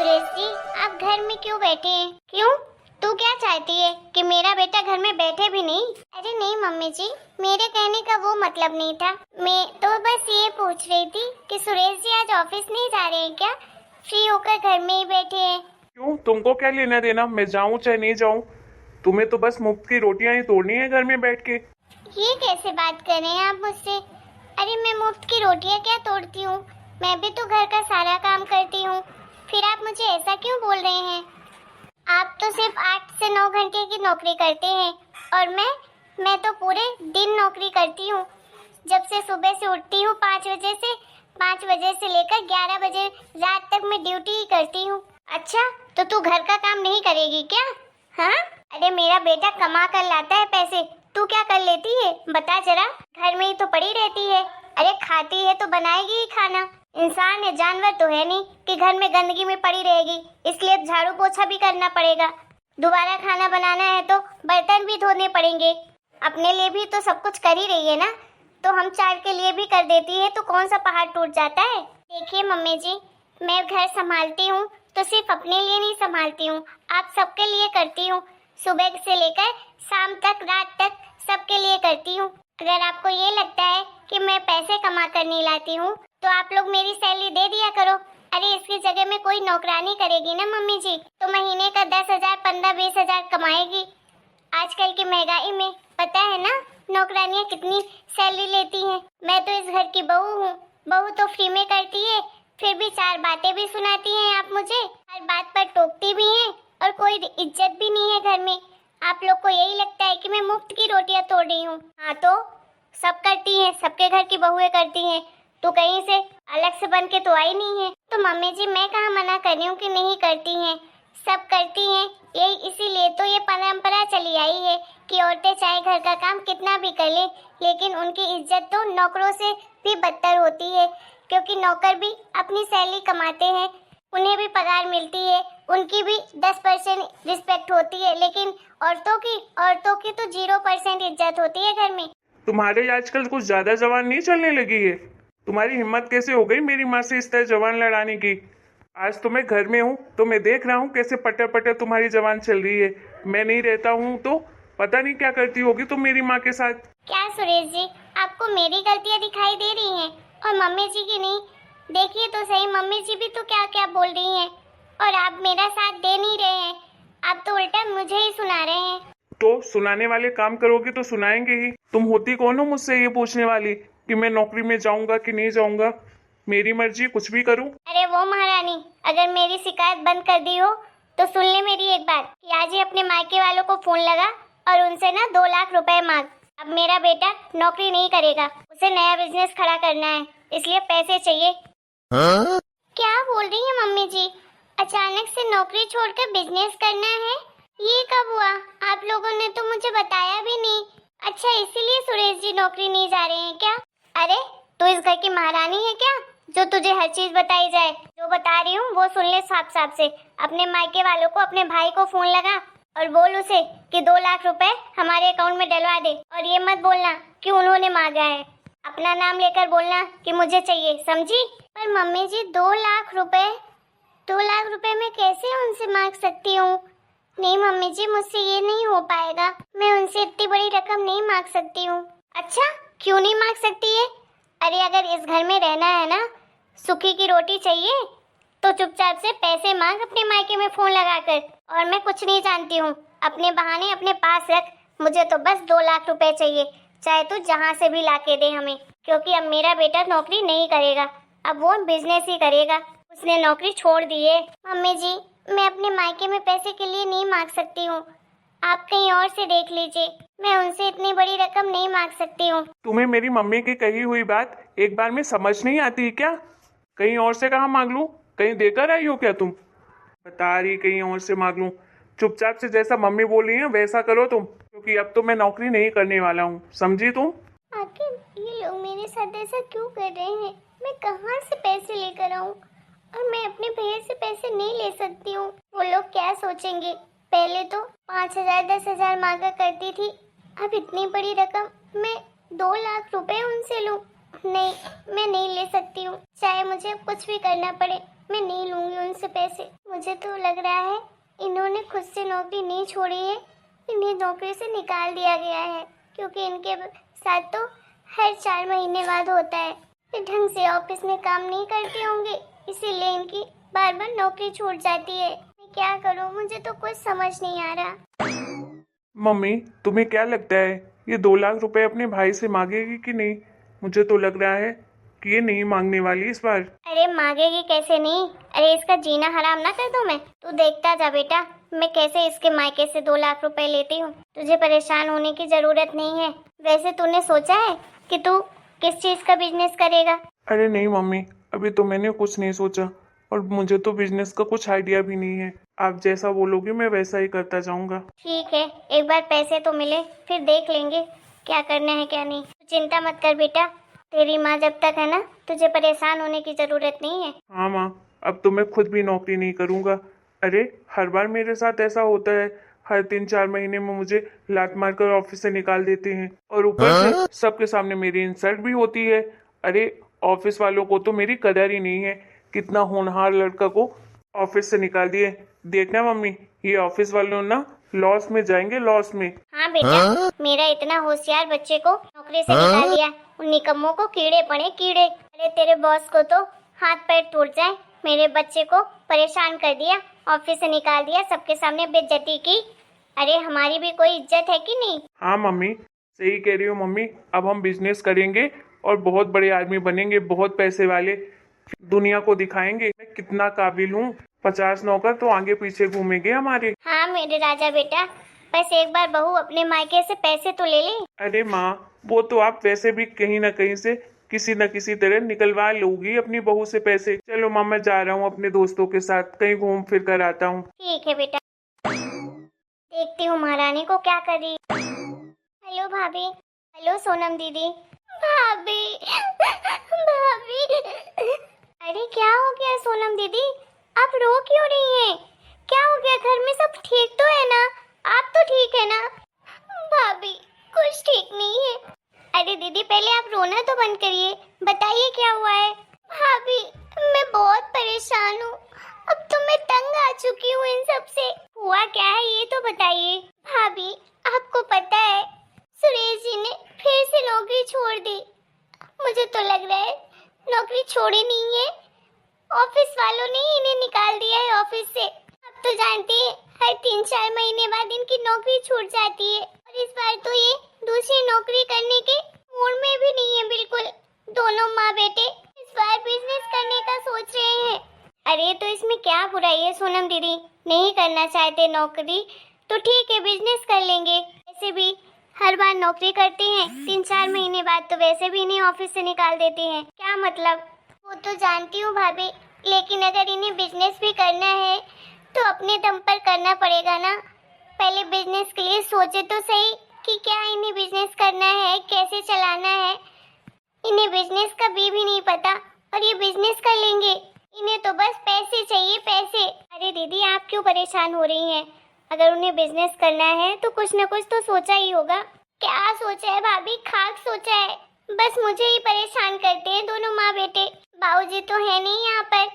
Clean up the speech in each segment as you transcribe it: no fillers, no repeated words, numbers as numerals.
सुरेश जी, आप घर में क्यों बैठे हैं? क्यों? तू क्या चाहती है कि मेरा बेटा घर में बैठे भी नहीं? अरे नहीं मम्मी जी, मेरे कहने का वो मतलब नहीं था। मैं तो बस ये पूछ रही थी कि सुरेश जी आज ऑफिस नहीं जा रहे हैं क्या? फ्री होकर घर में ही बैठे हैं। क्यों? तुमको क्या लेना देना, मैं जाऊं चाहे नहीं जाऊं? तुम्हें तो बस मुफ्त की रोटियां ही तोड़नी है घर में बैठ के। ये कैसे बात कर रहे हैं आप मुझसे? अरे मैं मुफ्त की रोटियां क्या तोड़ती हूँ? मैं भी तो घर का सारा काम करती हूँ। फिर आप मुझे ऐसा क्यों बोल रहे हैं? आप तो सिर्फ 8 से 9 घंटे की नौकरी करते हैं और मैं तो पूरे दिन नौकरी करती हूँ। जब से सुबह से उठती हूँ 5 बजे से लेकर 11 बजे रात तक मैं ड्यूटी ही करती हूँ। अच्छा, तो तू घर का काम नहीं करेगी क्या? हाँ? अरे मेरा बेटा कमा कर लाता है पैसे, तू क्या कर लेती है बता जरा? घर में ही तो पड़ी रहती है। अरे खाती है तो बनाएगी ही खाना। इंसान है, जानवर तो है नहीं कि घर में गंदगी में पड़ी रहेगी। इसलिए झाड़ू पोछा भी करना पड़ेगा। दोबारा खाना बनाना है तो बर्तन भी धोने पड़ेंगे। अपने लिए भी तो सब कुछ कर ही रही है ना, तो हम चार के लिए भी कर देती है तो कौन सा पहाड़ टूट जाता है? देखिए मम्मी जी, मैं घर संभालती हूँ तो सिर्फ अपने लिए नहीं संभालती हूँ, आप सबके लिए करती हूँ। सुबह से लेकर शाम तक, रात तक सबके लिए करती हूँ। अगर आपको ये लगता है कि मैं पैसे कमा कर नहीं लाती हूँ तो आप लोग मेरी सैलरी दे दिया करो। अरे इसकी जगह में कोई नौकरानी करेगी ना मम्मी जी, तो महीने का 10,000, 15-20,000 कमाएगी। आजकल की महंगाई में पता है ना नौकरानियाँ कितनी सैलरी लेती हैं। मैं तो इस घर की बहू हूँ। बहू तो फ्री में करती है, फिर भी 4 बातें भी सुनाती हैं आप मुझे। हर बात पर टोकती भी हैं और कोई इज्जत भी नहीं है घर में। आप लोग को यही लगता है कि मैं मुफ्त की रोटियां तोड़ रही हूँ। हाँ तो सब करती हैं, सबके घर की बहुएं करती हैं। तो कहीं से अलग से बन के तो आई नहीं है। तो मम्मी जी मैं कहाँ मना कर रही हूँ कि नहीं करती हैं, सब करती हैं। यही इसीलिए तो ये परंपरा चली आई है कि औरतें चाहे घर का काम कितना भी कर ले, लेकिन उनकी इज्जत तो नौकरों से भी बदतर होती है। क्योंकि नौकर भी अपनी सैलरी कमाते हैं, उन्हें भी पगार मिलती है, उनकी भी 10% रिस्पेक्ट होती है। लेकिन औरतों की तो 0% इज्जत होती है घर में। तुम्हारे आजकल कुछ ज्यादा जवान नहीं चलने लगी है? तुम्हारी हिम्मत कैसे हो गई मेरी माँ से इस तरह जवान लड़ाने की? आज तो मैं घर में हूँ तो मैं देख रहा हूँ कैसे पटर पटर तुम्हारी जवान चल रही है। मैं नहीं रहता हूँ तो पता नहीं क्या करती होगी तुम मेरी माँ के साथ। क्या सुरेश जी, आपको मेरी गलतियाँ दिखाई दे रही हैं और मम्मी जी की नहीं? देखिए तो सही, मम्मी जी भी तो क्या क्या बोल रही हैं और आप मेरा साथ दे नहीं रहे हैं। आप तो उल्टा मुझे ही सुना रहे हैं। तो सुनाने वाले काम करोगे तो सुनाएंगे ही। तुम होती कौन हो मुझसे ये पूछने वाली कि मैं नौकरी में जाऊंगा कि नहीं जाऊंगा? मेरी मर्जी, कुछ भी करूं। अरे वो महारानी, अगर मेरी शिकायत बंद कर दी हो तो सुन ले मेरी एक बात कि आज ही अपने मायके वालों को फोन लगा और उनसे ना 2 लाख रुपए मांग। अब मेरा बेटा नौकरी नहीं करेगा, उसे नया बिजनेस खड़ा करना है, इसलिए पैसे चाहिए। हाँ? क्या बोल रही है मम्मी जी? अचानक से नौकरी छोड़कर बिजनेस करना है? ये कब हुआ? आप लोगों ने तो मुझे बताया भी नहीं। अच्छा, इसीलिए सुरेश जी नौकरी नहीं जा रहे हैं क्या? अरे तू इस घर की महारानी है क्या जो तुझे हर चीज बताई जाए? जो बता रही हूँ वो सुन ले साफ साफ से। अपने मायके वालों को, अपने भाई को फोन लगा और बोल उसे कि 2 लाख रुपए हमारे अकाउंट में डलवा दे। और ये मत बोलना कि उन्होंने मांगा है, अपना नाम लेकर बोलना कि मुझे चाहिए, समझी? पर मम्मी जी 2 लाख रुपए मैं कैसे उनसे मांग सकती हूँ? नहीं मम्मी जी, मुझसे ये नहीं हो पाएगा। मैं उनसे इतनी बड़ी रकम नहीं मांग सकती हूँ। अच्छा, क्यों नहीं मांग सकती है? अरे अगर इस घर में रहना है ना, सूखी की रोटी चाहिए तो चुपचाप से पैसे मांग अपने मायके में फोन लगाकर। और मैं कुछ नहीं जानती हूँ, अपने बहाने अपने पास रख। मुझे तो बस 2 लाख रुपए चाहिए, चाहे तू जहाँ से भी लाके दे हमें। क्योंकि अब मेरा बेटा नौकरी नहीं करेगा, अब वो बिजनेस ही करेगा। उसने नौकरी छोड़ दी है। मम्मी जी मैं अपने मायके में पैसे के लिए नहीं मांग सकती हूँ, आप कहीं और से देख लीजिए। मैं उनसे इतनी बड़ी रकम नहीं मांग सकती हूँ। तुम्हें मेरी मम्मी की कही हुई बात एक बार में समझ नहीं आती क्या? कहीं और से कहाँ मांग लूं? कहीं देकर आई हो क्या तुम? बता रही कहीं और से मांग लूं। चुपचाप से जैसा मम्मी बोल रही है वैसा करो तुम, क्योंकि अब तो मैं नौकरी नहीं करने वाला हूँ, समझी तुम? आखिर ये लोग मेरे साथ ऐसा क्यों कर रहे हैं? मैं कहाँ से पैसे लेकर आऊँ? और मैं अपने भैया से पैसे नहीं ले सकती हूँ। वो लोग क्या सोचेंगे? पहले तो 5,000, 10,000 मांगा करती थी, अब इतनी बड़ी रकम मैं 2 लाख रुपए उनसे लूँ? नहीं, मैं नहीं ले सकती हूँ, चाहे मुझे कुछ भी करना पड़े। मैं नहीं लूँगी उनसे पैसे। मुझे तो लग रहा है इन्होंने खुद से नौकरी नहीं छोड़ी है, इन्हें नौकरी से निकाल दिया गया है, क्योंकि इनके साथ तो हर 4 महीने बाद होता है। ये ढंग से ऑफिस में काम नहीं करते होंगे, इसीलिए इनकी बार बार नौकरी छूट जाती है। मैं क्या करूँ, मुझे तो कुछ समझ नहीं आ रहा। मम्मी, तुम्हें क्या लगता है ये 2 लाख रुपए अपने भाई से मांगेगी कि नहीं? मुझे तो लग रहा है कि ये नहीं मांगने वाली इस बार। अरे मांगेगी कैसे नहीं, अरे इसका जीना हराम ना कर दूं मैं। तू देखता जा बेटा, मैं कैसे इसके मायके से 2 लाख रुपए लेती हूँ। तुझे परेशान होने की जरूरत नहीं है। वैसे तूने सोचा है कि तू किस चीज का बिजनेस करेगा? अरे नहीं मम्मी, अभी तो मैंने कुछ नहीं सोचा, और मुझे तो बिजनेस का कुछ आइडिया भी नहीं है। आप जैसा बोलोगे मैं वैसा ही करता जाऊंगा। ठीक है, एक बार पैसे तो मिले, फिर देख लेंगे क्या करना है क्या नहीं। तू चिंता मत कर बेटा, तेरी माँ जब तक है ना, तुझे परेशान होने की जरूरत नहीं है। हाँ माँ, अब तो मैं खुद भी नौकरी नहीं करूंगा। अरे हर बार मेरे साथ ऐसा होता है, हर 3-4 महीने में मुझे लात मारकर ऑफिस से निकाल देते हैं, और ऊपर से सबके सामने मेरी इंसल्ट भी होती है। अरे ऑफिस वालों को तो मेरी कदर ही नहीं है, कितना होनहार लड़का को ऑफिस से निकाल दिए। देखना मम्मी, ये ऑफिस वालों ना लॉस में जाएंगे, लॉस में। हाँ बेटा, मेरा इतना होशियार बच्चे को नौकरी से निकाल दिया, उन निकम्मों को कीड़े पड़े कीड़े। अरे तेरे बॉस को तो हाथ पैर टूट जाए, मेरे बच्चे को परेशान कर दिया, ऑफिस से निकाल दिया, सबके सामने बेइज्जती की। अरे हमारी भी कोई इज्जत है कि नहीं? हाँ मम्मी, सही कह रही हो मम्मी। अब हम बिजनेस करेंगे और बहुत बड़े आदमी बनेंगे, बहुत पैसे वाले। दुनिया को दिखाएंगे मैं कितना काबिल हूँ। 50 नौकर तो आगे पीछे घूमेंगे हमारे। हाँ मेरे राजा बेटा, बस एक बार बहू अपने मायके से पैसे तो ले ले। अरे माँ, वो तो आप वैसे भी कहीं ना कहीं से किसी न किसी तरह निकलवा लोगी अपनी बहू से पैसे। चलो माँ, मैं जा रहा हूँ अपने दोस्तों के साथ, कहीं घूम फिर कर आता हूँ। ठीक है बेटा, देखती हूँ महारानी को क्या कर रही। हेलो भाभी। हेलो सोनम दीदी। भाभी भाभी। अरे क्या हो गया सोनम दीदी, आप रो क्यों रही हैं? क्या हो गया, घर में सब ठीक तो है ना? आप तो ठीक है ना? भाभी कुछ ठीक नहीं है। अरे दीदी पहले आप रोना तो बंद करिए, बताइए क्या हुआ है। भाभी मैं बहुत परेशान हूँ, अब तो मैं तंग आ चुकी हूँ इन सब से। हुआ क्या है ये तो बताइए। भाभी आपको पता है सुरेश जी ने फिर से नौकरी छोड़ दी। मुझे तो लग रहा है नौकरी छोड़ी नहीं है, ऑफिस वालों ने इन्हें निकाल दिया है ऑफिस से। अब तो जानती है हर 3-4 महीने बाद इनकी नौकरी छूट जाती है, और इस बार तो ये दूसरी नौकरी करने के मूड में भी नहीं है बिल्कुल। दोनों माँ बेटे इस बार बिजनेस करने का सोच रहे हैं। अरे तो इसमें क्या बुराई है सोनम दीदी, नहीं करना चाहते नौकरी तो ठीक है, बिजनेस कर लेंगे। वैसे भी हर बार नौकरी करते हैं, 3-4 महीने बाद तो वैसे भी इन्हें ऑफिस से निकाल देते हैं, क्या मतलब। वो तो जानती हूँ भाभी, लेकिन अगर इन्हें बिजनेस भी करना है तो अपने दम पर करना पड़ेगा ना। पहले बिजनेस के लिए सोचे तो सही कि क्या इन्हें बिजनेस करना है, कैसे चलाना है। इन्हें बिजनेस का भी नहीं पता और ये बिजनेस कर लेंगे। इन्हें तो बस पैसे चाहिए, पैसे। अरे दीदी आप क्यों परेशान हो रही हैं? अगर उन्हें बिजनेस करना है तो कुछ न कुछ तो सोचा ही होगा। क्या सोचा है भाभी? खाक सोचा है। बस मुझे ही परेशान करते हैं दोनों माँ बेटे। बाबूजी तो है नहीं यहाँ पर,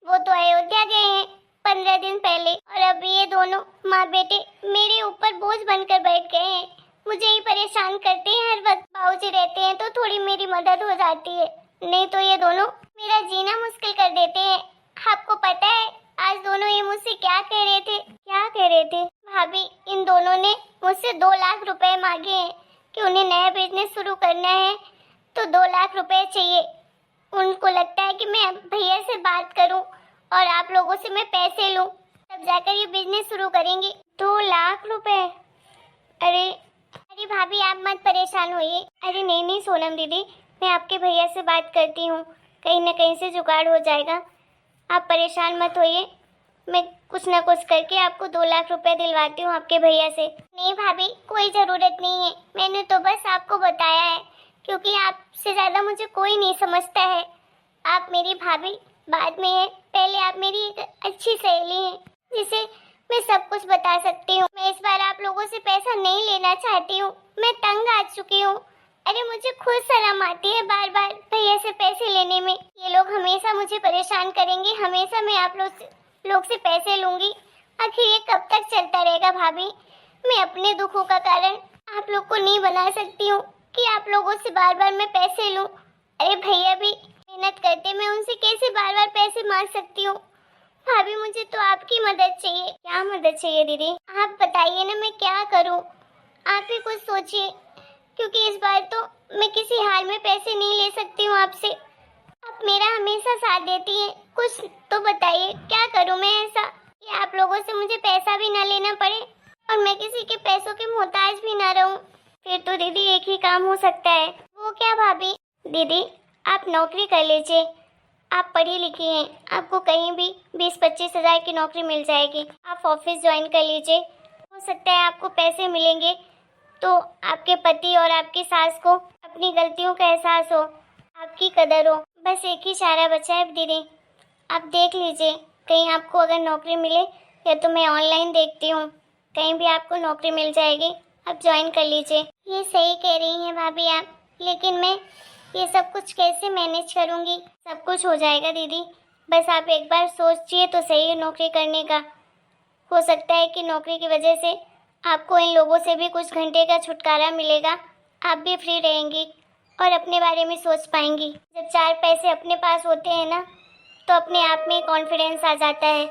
वो तो अयोध्या गए हैं 15 दिन पहले, और अभी ये दोनों माँ बेटे मेरे ऊपर बोझ बनकर बैठ गए हैं। मुझे ही परेशान करते हैं हर वक्त। बाबूजी रहते हैं तो थोड़ी मेरी मदद हो जाती है, नहीं तो ये दोनों मेरा जीना मुश्किल कर देते हैं। आपको पता है आज दोनों ये मुझसे क्या कह रहे थे? क्या कह रहे थे भाभी? इन दोनों ने मुझसे 2 लाख रुपए मांगे हैं कि उन्हें नया बिजनेस शुरू करना है तो 2 लाख रुपए चाहिए। उनको लगता है कि मैं भैया से बात करूं और आप लोगों से मैं पैसे लूं, तब जाकर ये बिजनेस शुरू करेंगे। 2 लाख रुपए? अरे अरे भाभी आप मत परेशान होइए। अरे नहीं नहीं सोनम दीदी, मैं आपके भैया से बात करती हूँ, कहीं ना कहीं से जुगाड़ हो जाएगा। आप परेशान मत होइए, मैं कुछ ना कुछ करके आपको 2 लाख रुपए दिलवाती हूँ आपके भैया से। नहीं भाभी कोई ज़रूरत नहीं है, मैंने तो बस आपको बताया है क्योंकि आपसे ज़्यादा मुझे कोई नहीं समझता है। आप मेरी भाभी बाद में है, पहले आप मेरी एक अच्छी सहेली हैं जिसे मैं सब कुछ बता सकती हूँ। मैं इस बार आप लोगों से पैसा नहीं लेना चाहती हूँ, मैं तंग आ चुकी हूँ। अरे मुझे खुद शर्म आती है बार बार भैया से पैसे लेने में। ये लोग हमेशा मुझे परेशान करेंगे, हमेशा हमेशा मैं आप लोग से पैसे लूंगी? आखिर ये कब तक चलता रहेगा भाभी? मैं अपने दुखों का कारण आप लोग को नहीं बना सकती हूँ कि आप लोगों से बार बार मैं पैसे लूं। अरे भैया भी मेहनत करते, मैं उनसे कैसे बार बार पैसे मांग सकती हूँ? भाभी मुझे तो आपकी मदद चाहिए। क्या मदद चाहिए दीदी? आप बताइए ना, मैं क्या करूँ? आप ही कुछ सोचिए, क्योंकि इस बार तो मैं किसी हाल में पैसे नहीं ले सकती हूँ आपसे। आप मेरा हमेशा साथ देती हैं, कुछ तो बताइए, क्या करूँ मैं ऐसा कि आप लोगों से मुझे पैसा भी ना लेना पड़े और मैं किसी के पैसों की मोहताज भी ना रहूं। फिर तो दीदी एक ही काम हो सकता है। वो क्या भाभी? दीदी आप नौकरी कर लीजिए, आप पढ़ी लिखी हैं, आपको कहीं भी 20-25 हज़ार की नौकरी मिल जाएगी। आप ऑफिस ज्वाइन कर लीजिए, हो सकता है आपको पैसे मिलेंगे तो आपके पति और आपकी सास को अपनी गलतियों का एहसास हो, आपकी कदर हो। बस एक ही इशारा बचा है दीदी, आप देख लीजिए कहीं आपको अगर नौकरी मिले, या तो मैं ऑनलाइन देखती हूँ, कहीं भी आपको नौकरी मिल जाएगी, आप ज्वाइन कर लीजिए। ये सही कह रही हैं भाभी आप, लेकिन मैं ये सब कुछ कैसे मैनेज करूँगी? सब कुछ हो जाएगा दीदी, बस आप एक बार सोचिए तो सही नौकरी करने का। हो सकता है कि नौकरी की वजह से आपको इन लोगों से भी कुछ घंटे का छुटकारा मिलेगा, आप भी फ्री रहेंगी और अपने बारे में सोच पाएंगी। जब 4 पैसे अपने पास होते हैं ना, तो अपने आप में कॉन्फिडेंस आ जाता है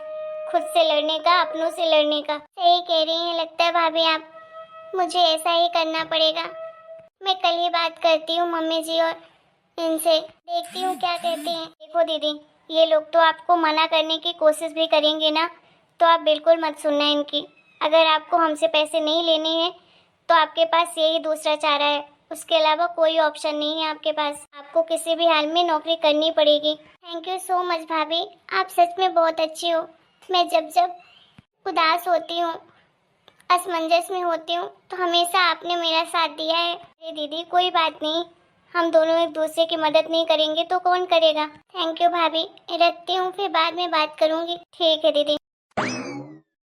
खुद से लड़ने का, अपनों से लड़ने का। सही कह रही हैं, लगता है भाभी आप, मुझे ऐसा ही करना पड़ेगा। मैं कल ही बात करती हूँ मम्मी जी और इनसे, देखती हूँ क्या कहते हैं। देखो दीदी, ये लोग तो आपको मना करने की कोशिश भी करेंगे ना, तो आप बिल्कुल मत सुनना इनकी। अगर आपको हमसे पैसे नहीं लेने हैं तो आपके पास यही दूसरा चारा है, उसके अलावा कोई ऑप्शन नहीं है आपके पास। आपको किसी भी हाल में नौकरी करनी पड़ेगी। थैंक यू सो मच भाभी, आप सच में बहुत अच्छी हो। मैं जब जब उदास होती हूँ, असमंजस में होती हूँ, तो हमेशा आपने मेरा साथ दिया है। अरे दीदी कोई बात नहीं, हम दोनों एक दूसरे की मदद नहीं करेंगे तो कौन करेगा। थैंक यू भाभी, रखती हूँ, फिर बाद में बात करूँगी। ठीक है दीदी।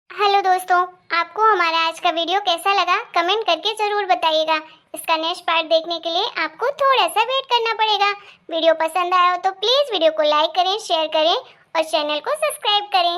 हेलो दोस्तों, आपको हमारा आज का वीडियो कैसा लगा कमेंट करके जरूर बताइएगा। इसका नेक्स्ट पार्ट देखने के लिए आपको थोड़ा सा वेट करना पड़ेगा। वीडियो पसंद आया हो तो प्लीज वीडियो को लाइक करें, शेयर करें और चैनल को सब्सक्राइब करें।